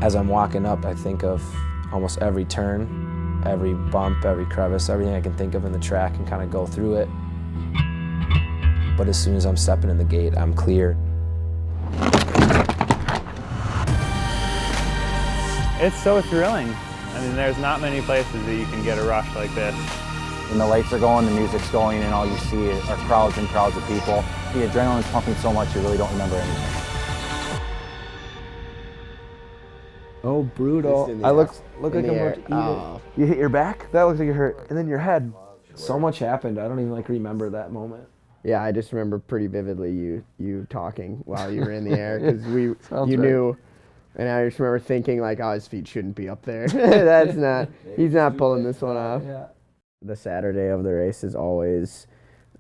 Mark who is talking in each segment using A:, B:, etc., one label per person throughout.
A: As I'm walking up, I think of almost every turn, every bump, every crevice, everything I can think of in the track and kind of go through it. But as soon as I'm stepping in the gate, I'm clear.
B: It's so thrilling. I mean, there's not many places that you can get a rush like this.
C: When the lights are going, the music's going, and all you see are crowds and crowds of people. The adrenaline's pumping so much you really don't remember anything.
D: Oh, brutal. I look like I'm about to eat it. You hit your back? That looks like it hurt. And then your head. So much happened, I don't even remember that moment.
E: Yeah, I just remember pretty vividly you talking while you were in the air, because you knew, and I just remember thinking oh, his feet shouldn't be up there. He's not pulling this one off.
D: Yeah.
E: The Saturday of the race is always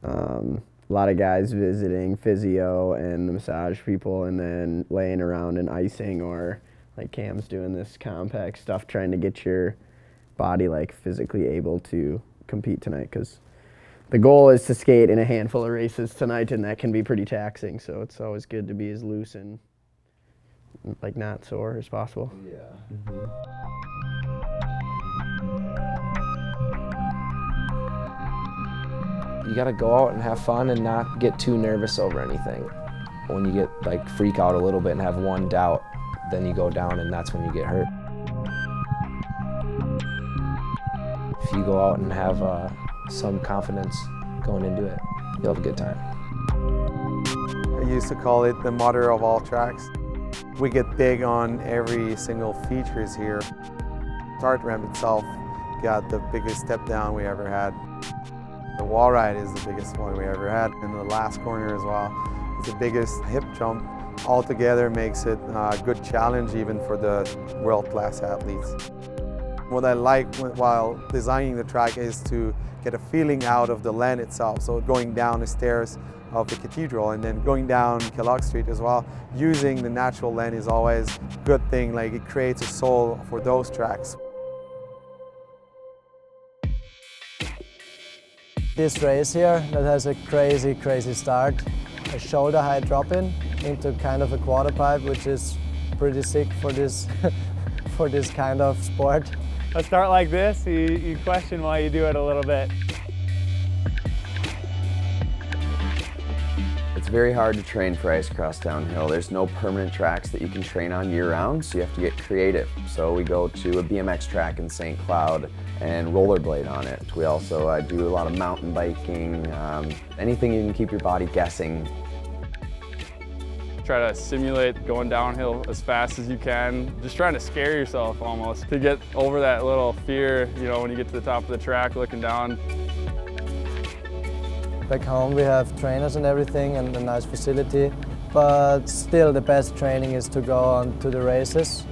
E: a lot of guys visiting physio and the massage people, and then laying around and icing, or like Cam's doing this compact stuff, trying to get your body physically able to compete tonight, because the goal is to skate in a handful of races tonight, and that can be pretty taxing, so it's always good to be as loose and not sore as possible.
D: Yeah.
A: You gotta go out and have fun and not get too nervous over anything. When you get freak out a little bit and have one doubt, then you go down and that's when you get hurt. If you go out and have some confidence going into it, you'll have a good time.
F: I used to call it the mother of all tracks. We get big on every single features here. Start ramp itself got the biggest step down we ever had. The wall ride is the biggest one we ever had, and the last corner as well. It's the biggest hip jump. Altogether makes it a good challenge even for the world-class athletes. What I like while designing the track is to get a feeling out of the land itself. So going down the stairs of the cathedral and then going down Kellogg Street as well, using the natural land is always a good thing. It creates a soul for those tracks.
G: This race here that has a crazy start, a shoulder high drop in into kind of a quarter pipe, which is pretty sick for this for this kind of sport.
B: A start like this, you question why you do it a little bit.
H: It's very hard to train for ice cross downhill. There's no permanent tracks that you can train on year-round, so you have to get creative. So we go to a BMX track in St. Cloud and rollerblade on it. We also do a lot of mountain biking, anything you can keep your body guessing.
I: Try to simulate going downhill as fast as you can, just trying to scare yourself almost, to get over that little fear, when you get to the top of the track looking down.
G: Back home we have trainers and everything and a nice facility, but still the best training is to go on to the races.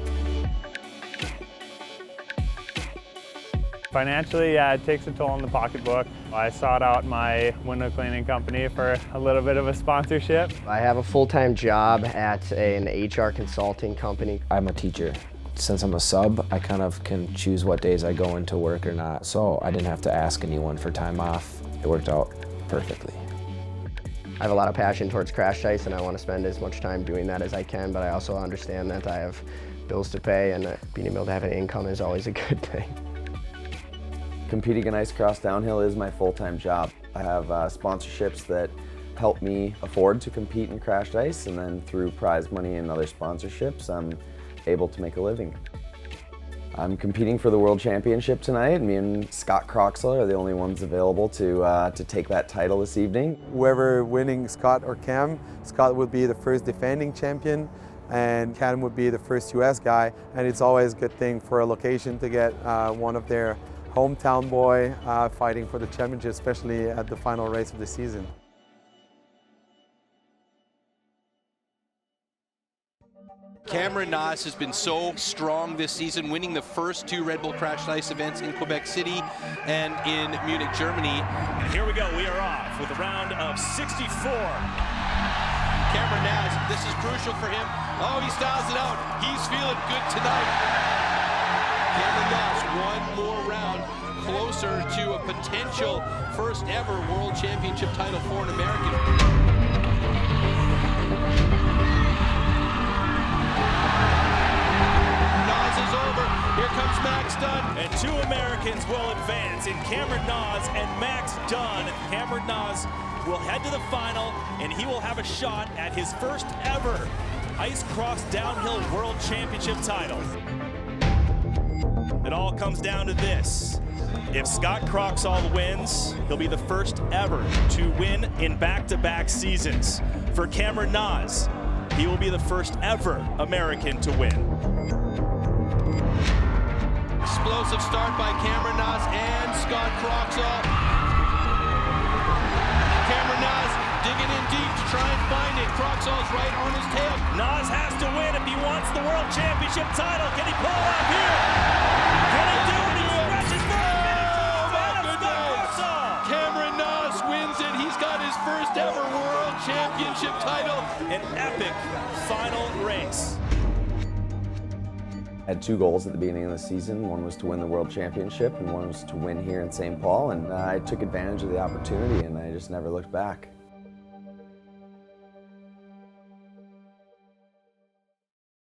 B: Financially, yeah, it takes a toll on the pocketbook. I sought out my window cleaning company for a little bit of a sponsorship.
E: I have a full-time job at an HR consulting company.
A: I'm a teacher. Since I'm a sub, I kind of can choose what days I go into work or not, so I didn't have to ask anyone for time off. It worked out perfectly.
E: I have a lot of passion towards crash ice, and I want to spend as much time doing that as I can, but I also understand that I have bills to pay, and being able to have an income is always a good thing.
H: Competing in ice cross downhill is my full-time job. I have sponsorships that help me afford to compete in crashed ice, and then through prize money and other sponsorships, I'm able to make a living. I'm competing for the World Championship tonight. Me and Scott Croxall are the only ones available to take that title this evening.
F: Whoever winning, Scott or Cam, Scott would be the first defending champion, and Cam would be the first US guy, and it's always a good thing for a location to get one of their hometown boy fighting for the championship, especially at the final race of the season.
J: Cameron Naasz has been so strong this season, winning the first 2 Red Bull Crashed Ice events in Quebec City and in Munich, Germany.
K: And here we go, we are off with a round of 64.
J: Cameron Naasz, this is crucial for him. Oh, he styles it out. He's feeling good tonight. Cameron Naasz, one more round closer to a potential first ever World Championship title for an American. Max Dunn.
K: And 2 Americans will advance in Cameron Naasz and Max Dunn. Cameron Naasz will head to the final, and he will have a shot at his first ever Ice Cross Downhill World Championship title. It all comes down to this. If Scott Croxall wins, he'll be the first ever to win in back-to-back seasons. For Cameron Naasz, he will be the first ever American to win.
J: Explosive start by Cameron Naasz and Scott Croxall. Cameron Naasz digging in deep to try and find it. Croxall's right on his tail.
K: Naasz has to win if he wants the World Championship title. Can he pull it off here? Can he do it? He stretches for a finish.
J: Cameron Naasz wins it. He's got his first ever World Championship title.
K: An epic final race.
H: I had 2 goals at the beginning of the season. One was to win the World Championship and one was to win here in St. Paul, and I took advantage of the opportunity and I just never looked back.